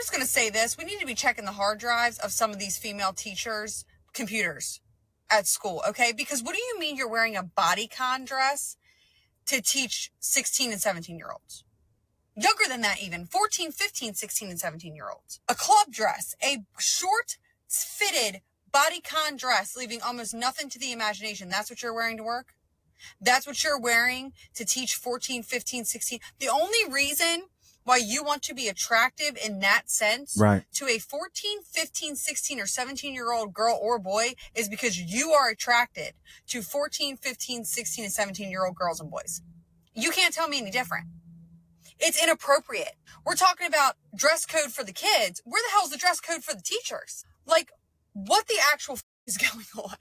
just going to say this. We need to be checking the hard drives of some of these female teachers' computers at school, okay? Because what do you mean you're wearing a bodycon dress to teach 16 and 17-year-olds? Younger than that even, 14, 15, 16, and 17-year-olds. A club dress, a short fitted bodycon dress, leaving almost nothing to the imagination. That's what you're wearing to work? That's what you're wearing to teach 14, 15, 16. The only reason why you want to be attractive in that sense to a 14, 15, 16, or 17-year-old girl or boy is because you are attracted to 14, 15, 16, and 17-year-old girls and boys. You can't tell me any different. It's inappropriate. We're talking about dress code for the kids. Where the hell is the dress code for the teachers? Like, what the actual is going on?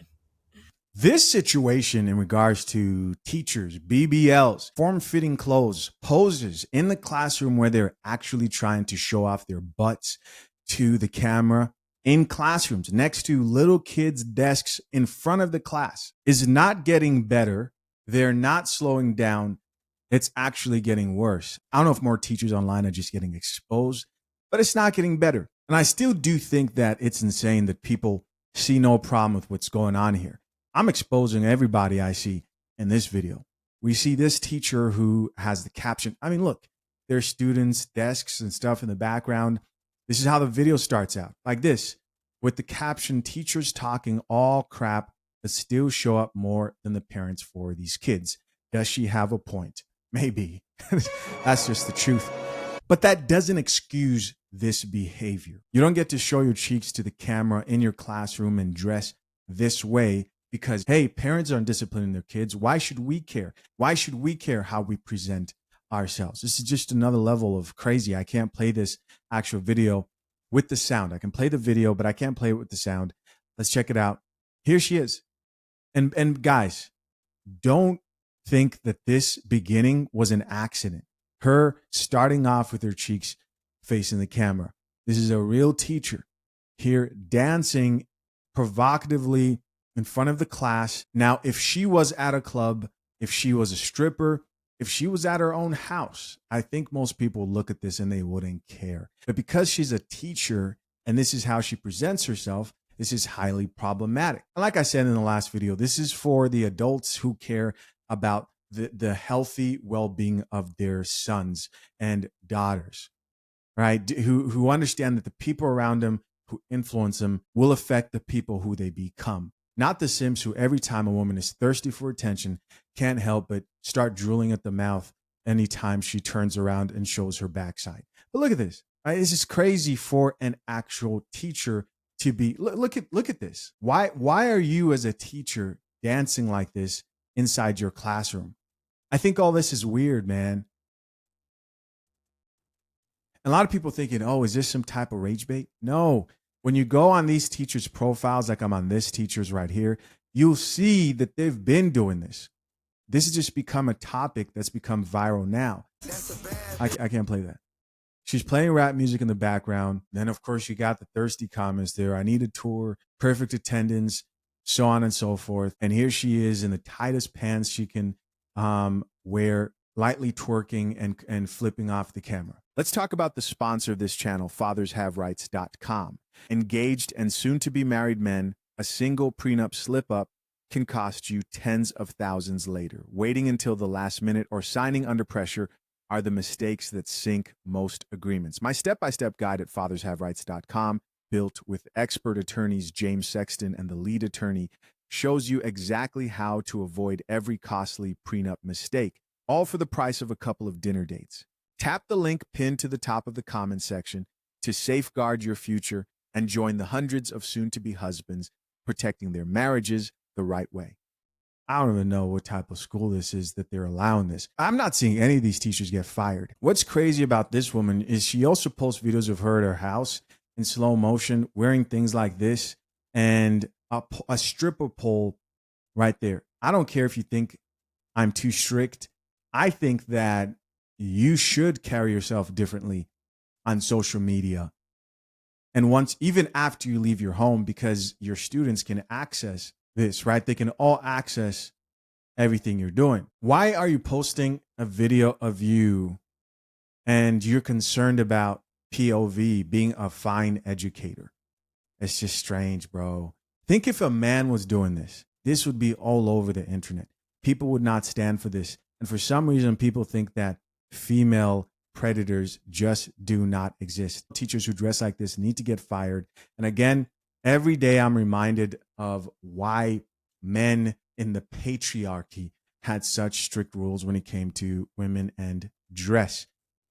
This situation in regards to teachers, BBLs, form-fitting clothes, poses in the classroom where they're actually trying to show off their butts to the camera in classrooms next to little kids' desks in front of the class is not getting better. They're not slowing down. It's actually getting worse. I don't know if more teachers online are just getting exposed, but it's not getting better. And I still do think that it's insane that people see no problem with what's going on here. I'm exposing everybody I see in this video. We see this teacher who has the caption. I mean, look, there's students, desks, and stuff in the background. This is how the video starts out, like this, with the caption, teachers talking all crap, but still show up more than the parents for these kids. Does she have a point? Maybe. That's just the truth. But that doesn't excuse this behavior. You don't get to show your cheeks to the camera in your classroom and dress this way because, hey, parents aren't disciplining their kids. Why should we care? Why should we care how we present ourselves? This is just another level of crazy. I can't play this actual video with the sound. I can play the video, but I can't play it with the sound. Let's check it out. Here she is. And guys, don't think that this beginning was an accident. Her starting off with her cheeks facing the camera. This is a real teacher here dancing provocatively in front of the class. Now, if she was at a club, if she was a stripper, if she was at her own house, I think most people look at this and they wouldn't care. But because she's a teacher and this is how she presents herself, this is highly problematic. And like I said in the last video, this is for the adults who care about the healthy well-being of their sons and daughters, right? Who understand that the people around them who influence them will affect the people who they become. Not the Sims who every time a woman is thirsty for attention can't help but start drooling at the mouth anytime she turns around and shows her backside. But look at this. Right? This is crazy for an actual teacher to be. Look at this. Why are you as a teacher dancing like this inside your classroom? I think all this is weird, man. And a lot of people thinking, oh, is this some type of rage bait? No. When you go on these teachers' profiles, like I'm on this teacher's right here, you'll see that they've been doing this. This has just become a topic that's become viral now. I can't play that. She's playing rap music in the background. Then, of course, you got the thirsty comments there. I need a tour, perfect attendance, so on and so forth. And here she is in the tightest pants she can wear, lightly twerking and flipping off the camera. Let's talk about the sponsor of this channel, fathershaverights.com. Engaged and soon-to-be married men, a single prenup slip-up can cost you tens of thousands later. Waiting until the last minute or signing under pressure are the mistakes that sink most agreements. My step-by-step guide at fathershaverights.com, built with expert attorneys James Sexton and the lead attorney, shows you exactly how to avoid every costly prenup mistake, all for the price of a couple of dinner dates. Tap the link pinned to the top of the comment section to safeguard your future and join the hundreds of soon-to-be husbands protecting their marriages the right way. I don't even know what type of school this is that they're allowing this. I'm not seeing any of these teachers get fired. What's crazy about this woman is she also posts videos of her at her house in slow motion wearing things like this and a stripper pole right there. I don't care if you think I'm too strict. I think that you should carry yourself differently on social media. And once, even after you leave your home, because your students can access this, right? They can all access everything you're doing. Why are you posting a video of you and you're concerned about POV, being a fine educator. It's just strange, bro. Think if a man was doing this, this would be all over the internet. People would not stand for this. And for some reason, people think that female predators just do not exist. Teachers who dress like this need to get fired. And again, every day I'm reminded of why men in the patriarchy had such strict rules when it came to women and dress,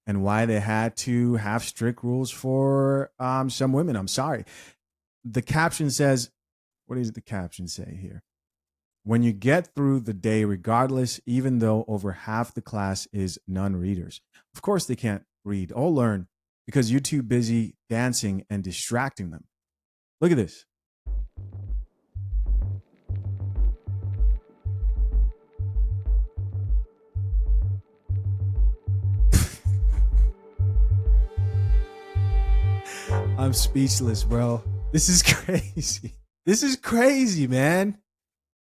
and why they had to have strict rules for some women. I'm sorry. The caption says, what does the caption say here? When you get through the day, regardless, even though over half the class is non-readers. Of course they can't read or learn because you're too busy dancing and distracting them. Look at this. I'm speechless, bro. This is crazy. This is crazy, man.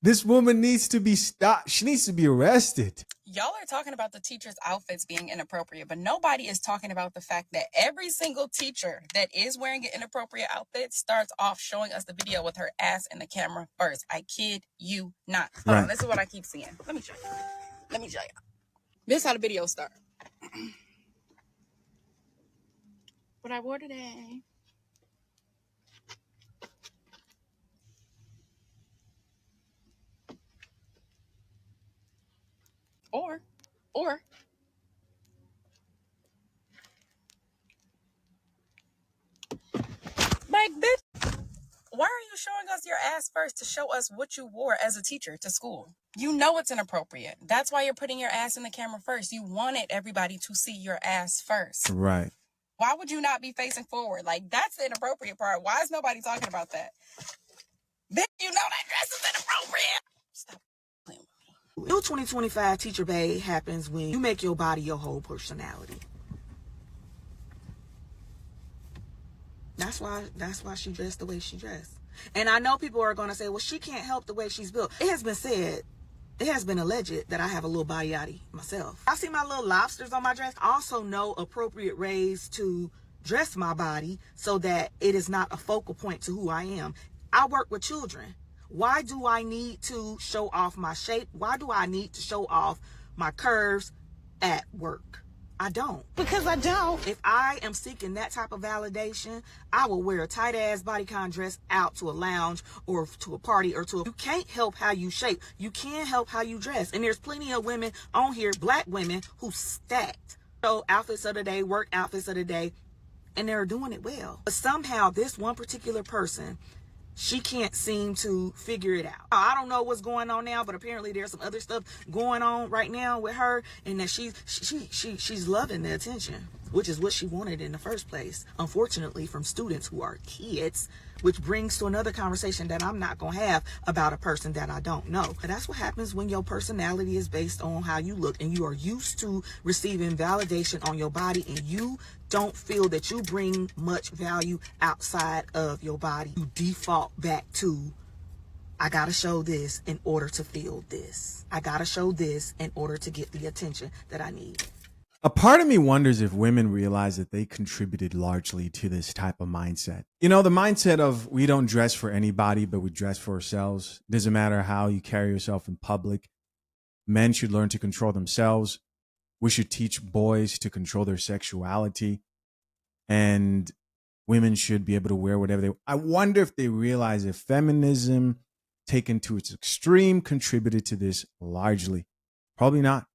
This woman needs to be stopped. She needs to be arrested. Y'all are talking about the teachers' outfits being inappropriate, but nobody is talking about the fact that every single teacher that is wearing an inappropriate outfit starts off showing us the video with her ass in the camera first. I kid you not. Hold on, this is what I keep seeing. Let me show you. This is how the video start. What I wore today. Or like, bitch, why are you showing us your ass first to show us what you wore as a teacher to school? You know it's inappropriate. That's why you're putting your ass in the camera first. You wanted everybody to see your ass first. Right. Why would you not be facing forward? Like, that's the inappropriate part. Why is nobody talking about that? Bitch, you know that dress is inappropriate. Stop playing with me. New 2025 Teacher Bay happens when you make your body your whole personality. That's why she dressed the way she dressed. And I know people are going to say, well, she can't help the way she's built. It has been said, it has been alleged that I have a little body yaddy myself. I see my little lobsters on my dress. I also know appropriate ways to dress my body so that it is not a focal point to who I am. I work with children. Why do I need to show off my shape? Why do I need to show off my curves at work? I don't. Because I don't. If I am seeking that type of validation, I will wear a tight ass bodycon dress out to a lounge or to a party or to a... You can't help how you shape. You can help how you dress. And there's plenty of women on here, black women, who stacked. So outfits of the day, work outfits of the day, and they're doing it well. But somehow this one particular person, she can't seem to figure it out. I don't know what's going on now, but apparently there's some other stuff going on right now with her, and that she's loving the attention, which is what she wanted in the first place. Unfortunately, from students who are kids, which brings to another conversation that I'm not going to have about a person that I don't know. But that's what happens when your personality is based on how you look, and you are used to receiving validation on your body, and you don't feel that you bring much value outside of your body. You default back to, I gotta show this in order to feel this. I gotta show this in order to get the attention that I need. A part of me wonders if women realize that they contributed largely to this type of mindset. You know, the mindset of we don't dress for anybody, but we dress for ourselves. It doesn't matter how you carry yourself in public. Men should learn to control themselves. We should teach boys to control their sexuality, and women should be able to wear whatever they want. I wonder if they realize that feminism taken to its extreme contributed to this largely. Probably not.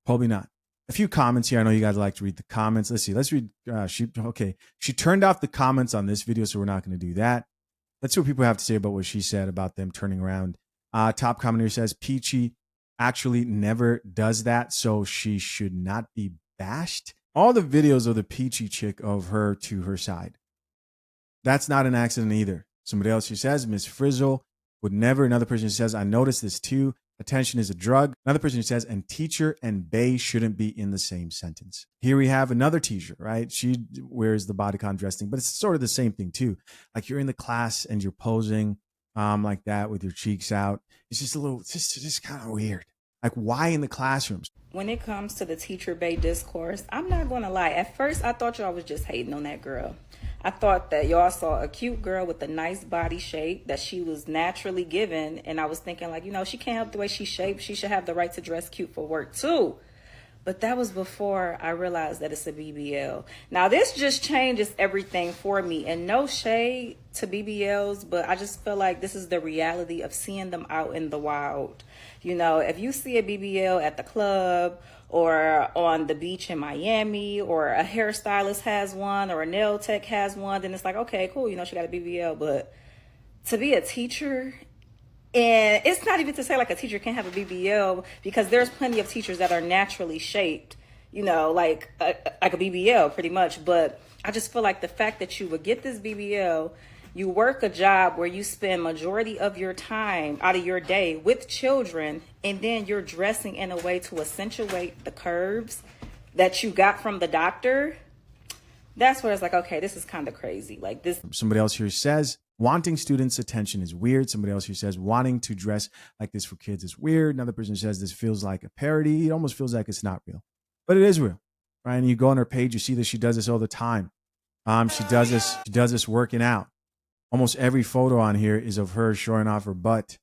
Probably not. A few comments here. I know you guys like to read the comments. Let's see. Let's read. She turned off the comments on this video, so we're not going to do that. Let's see what people have to say about what she said about them turning around. Top commenter says, Peachy actually never does that, so she should not be bashed. All the videos of the Peachy chick of her to her side. That's not an accident either. Somebody else who says, Miss Frizzle would never. Another person who says, I noticed this too. Attention is a drug. Another person who says, and teacher and bae shouldn't be in the same sentence. Here we have another teacher, right? She wears the bodycon dress thing, but it's sort of the same thing too. Like you're in the class and you're posing like that with your cheeks out. It's just a little, it's just kind of weird. Like, why in the classrooms? When it comes to the teacher bay discourse, I'm not going to lie. At first, I thought y'all was just hating on that girl. I thought that y'all saw a cute girl with a nice body shape that she was naturally given. And I was thinking, like, she can't help the way she's shaped. She should have the right to dress cute for work, too. But that was before I realized that it's a BBL. Now, this just changes everything for me. And no shade to BBLs, but I just feel like this is the reality of seeing them out in the wild. If you see a BBL at the club or on the beach in Miami, or a hairstylist has one or a nail tech has one, then it's like, okay, cool, she got a BBL. But to be a teacher, and it's not even to say like a teacher can't have a BBL, because there's plenty of teachers that are naturally shaped, like a BBL pretty much. But I just feel like the fact that you would get this BBL, you work a job where you spend majority of your time out of your day with children, and then you're dressing in a way to accentuate the curves that you got from the doctor. That's where it's like, okay, this is kind of crazy. Like this. Somebody else here says wanting students' attention is weird. Somebody else here says wanting to dress like this for kids is weird. Another person says this feels like a parody. It almost feels like it's not real, but it is real, right? And you go on her page, you see that she does this all the time. She does this working out. Almost every photo on here is of her showing off her butt.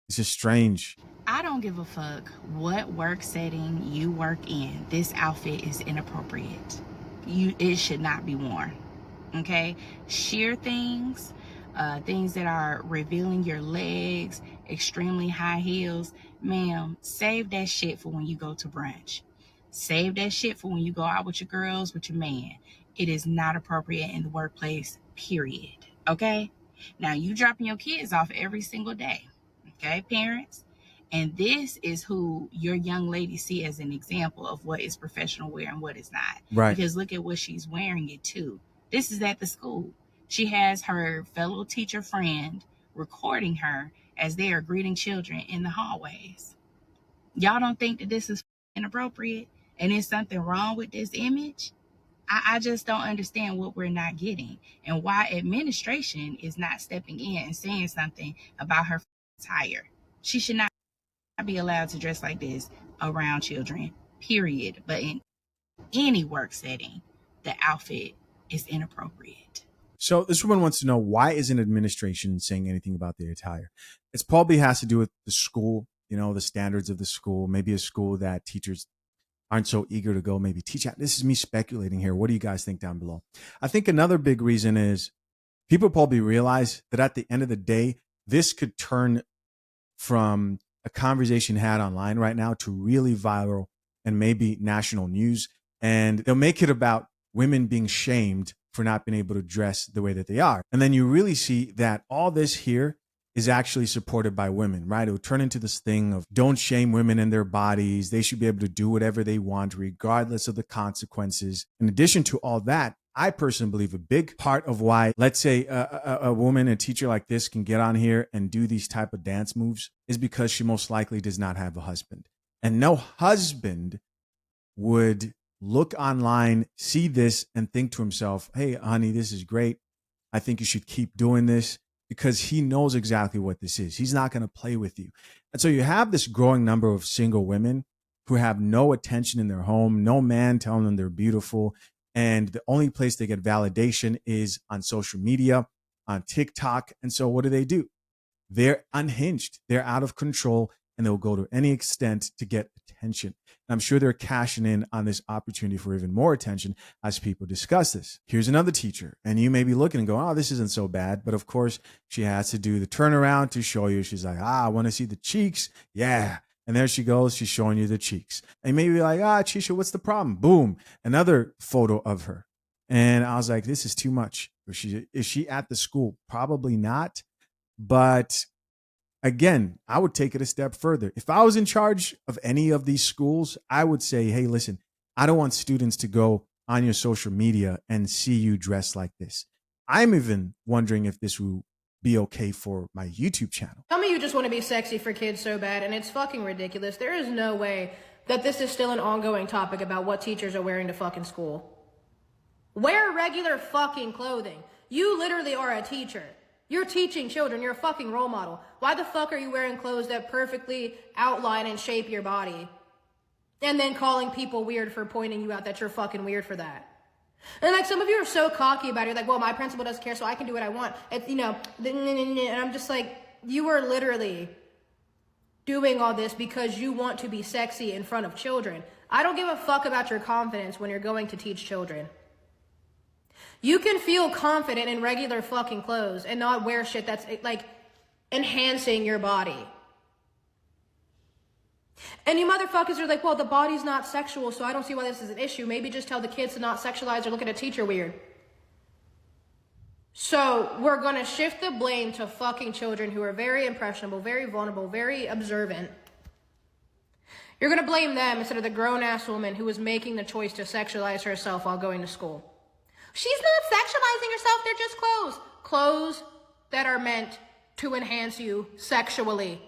It's just strange. I don't give a fuck what work setting you work in. This outfit is inappropriate. It should not be worn. Okay? Sheer things, things that are revealing your legs, extremely high heels. Ma'am, save that shit for when you go to brunch. Save that shit for when you go out with your girls, with your man. It is not appropriate in the workplace, period. Okay? Now, you dropping your kids off every single day. Okay, parents? And this is who your young lady see as an example of what is professional wear and what is not. Right. Because look at what she's wearing it to. This is at the school. She has her fellow teacher friend recording her as they are greeting children in the hallways. Y'all don't think that this is inappropriate and there's something wrong with this image? I just don't understand what we're not getting and why administration is not stepping in and saying something about her attire. She should not be allowed to dress like this around children, period. But in any work setting, the outfit is inappropriate. So this woman wants to know, why isn't administration saying anything about their attire? It probably has to do with the school, the standards of the school, maybe a school that teachers aren't so eager to go maybe teach at. This is me speculating here. What do you guys think down below? I think another big reason is people probably realize that at the end of the day, this could turn from a conversation had online right now to really viral and maybe national news. And they'll make it about women being shamed for not being able to dress the way that they are. And then you really see that all this here is actually supported by women, right? It will turn into this thing of don't shame women and their bodies. They should be able to do whatever they want, regardless of the consequences. In addition to all that, I personally believe a big part of why, let's say a woman, a teacher like this can get on here and do these type of dance moves is because she most likely does not have a husband. And no husband would look online, see this and think to himself, hey, honey, this is great. I think you should keep doing this, because he knows exactly what this is. He's not going to play with you. And so you have this growing number of single women who have no attention in their home, no man telling them they're beautiful. And the only place they get validation is on social media, on TikTok. And so what do? They're unhinged. They're out of control, and they'll go to any extent to get attention. And I'm sure they're cashing in on this opportunity for even more attention as people discuss this. Here's another teacher, and you may be looking and going, oh, this isn't so bad. But of course, she has to do the turnaround to show you. She's like, I want to see the cheeks. Yeah. And there she goes. She's showing you the cheeks. And you may be like, Chisha, what's the problem? Boom. Another photo of her. And I was like, this is too much. Is she at the school? Probably not. But again, I would take it a step further. If I was in charge of any of these schools, I would say, hey, listen, I don't want students to go on your social media and see you dressed like this. I'm even wondering if this will be okay for my YouTube channel. Tell me you just want to be sexy for kids so bad, and it's fucking ridiculous. There is no way that this is still an ongoing topic about what teachers are wearing to fucking school. Wear regular fucking clothing. You literally are a teacher. You're teaching children. You're a fucking role model. Why the fuck are you wearing clothes that perfectly outline and shape your body? And then calling people weird for pointing you out that you're fucking weird for that. And like some of you are so cocky about it. You're like, well, my principal doesn't care, so I can do what I want. It's, you know, and I'm just like, you are literally doing all this because you want to be sexy in front of children. I don't give a fuck about your confidence when you're going to teach children. You can feel confident in regular fucking clothes and not wear shit that's like enhancing your body. And you motherfuckers are like, well, the body's not sexual, so I don't see why this is an issue. Maybe just tell the kids to not sexualize or look at a teacher weird. So we're going to shift the blame to fucking children who are very impressionable, very vulnerable, very observant. You're going to blame them instead of the grown-ass woman who was making the choice to sexualize herself while going to school. She's not sexualizing herself, they're just clothes. Clothes that are meant to enhance you sexually.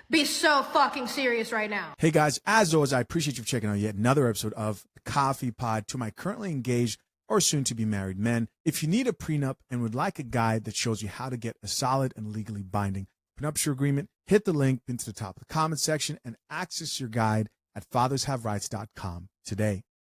Be so fucking serious right now. Hey guys, as always, I appreciate you checking out yet another episode of the Coffee Pod. To my currently engaged or soon to be married men, if you need a prenup and would like a guide that shows you how to get a solid and legally binding prenuptial agreement, hit the link into the top of the comment section and access your guide at fathershaverights.com today.